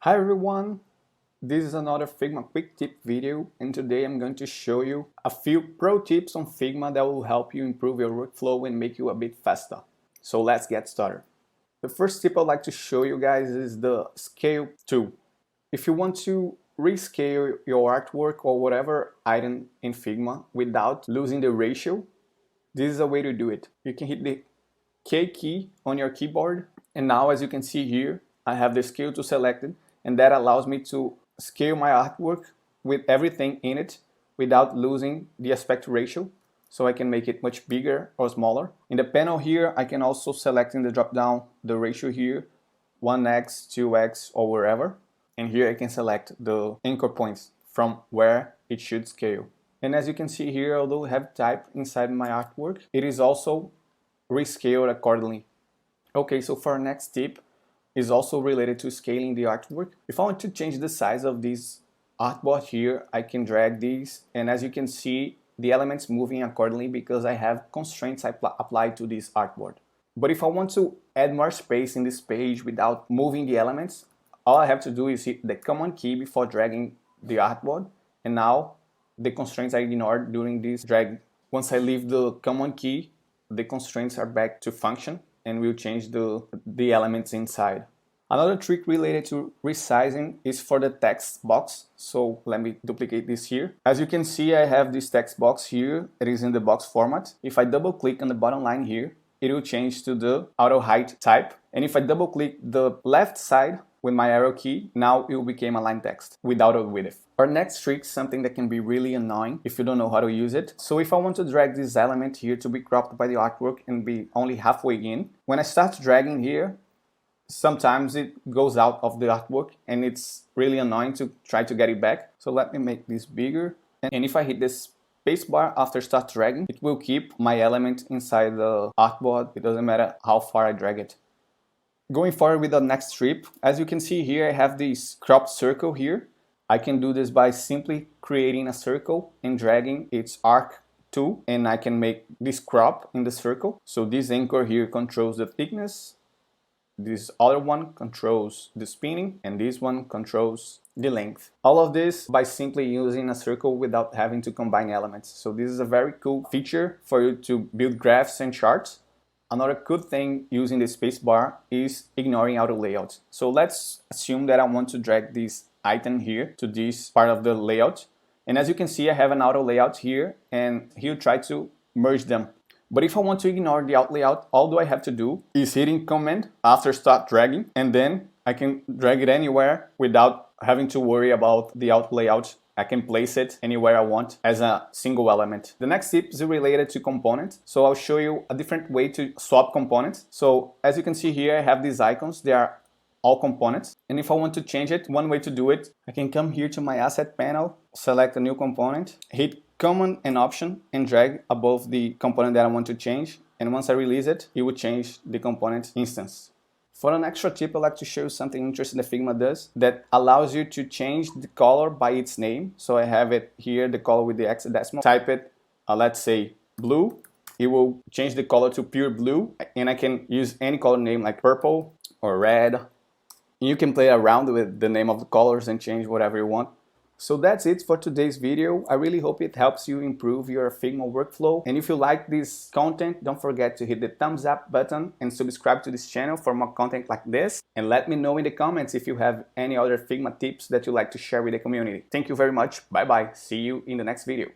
Hi everyone, this is another Figma quick tip video, and today I'm going to show you a few pro tips on Figma that will help you improve your workflow and make you a bit faster. So let's get started. The first tip I'd like to show you guys is the scale tool. If you want to rescale your artwork or whatever item in Figma without losing the ratio, this is a way to do it. You can hit the K key on your keyboard, and now as you can see here, I have the scale tool selected, and that allows me to scale my artwork with everything in it without losing the aspect ratio, so I can make it much bigger or smaller. In the panel here, I can also select in the drop down the ratio here, 1x, 2x, or wherever, and here I can select the anchor points from where it should scale. And as you can see here, although I have type inside my artwork, it is also rescaled accordingly. Okay, so for our next tip is also related to scaling the artwork. If I want to change the size of this artboard here, I can drag these, and as you can see, the elements moving accordingly because I have constraints applied to this artboard. But if I want to add more space in this page without moving the elements, all I have to do is hit the Command key before dragging the artboard, and now the constraints are ignored during this drag. Once I leave the Command key, the constraints are back to function, and we'll change the elements inside. Another trick related to resizing is for the text box. So let me duplicate this here. As you can see, I have this text box here. It is in the box format. If I double click on the bottom line here, it will change to the auto height type. And if I double click the left side with my arrow key, now it will become a line text without a width. Our next trick is something that can be really annoying if you don't know how to use it. So if I want to drag this element here to be cropped by the artwork and be only halfway in, when I start dragging here, sometimes it goes out of the artwork and it's really annoying to try to get it back. So let me make this bigger. And if I hit this spacebar after start dragging, it will keep my element inside the artboard. It doesn't matter how far I drag it. Going forward with the next strip, as you can see here, I have this cropped circle here. I can do this by simply creating a circle and dragging its arc tool, and I can make this crop in the circle. So this anchor here controls the thickness, this other one controls the spinning, and this one controls the length. All of this by simply using a circle without having to combine elements. So this is a very cool feature for you to build graphs and charts. Another good thing using the spacebar is ignoring auto layout. So let's assume that I want to drag this item here to this part of the layout. And as you can see, I have an auto layout here, and he'll try to merge them. But if I want to ignore the auto layout, all I have to do is hitting Command after start dragging, and then I can drag it anywhere without having to worry about the auto layout. I can place it anywhere I want as a single element. The next tip is related to components. So I'll show you a different way to swap components. So as you can see here, I have these icons. They are all components. And if I want to change it, one way to do it, I can come here to my asset panel, select a new component, hit Command and Option, and drag above the component that I want to change. And once I release it, it will change the component instance. For an extra tip, I'd like to show you something interesting that Figma does that allows you to change the color by its name. So I have it here, the color with the hexadecimal. Type it, let's say blue. It will change the color to pure blue, and I can use any color name like purple or red. You can play around with the name of the colors and change whatever you want. So that's it for today's video. I really hope it helps you improve your Figma workflow. And if you like this content, don't forget to hit the thumbs up button and subscribe to this channel for more content like this. And let me know in the comments if you have any other Figma tips that you'd like to share with the community. Thank you very much. Bye bye. See you in the next video.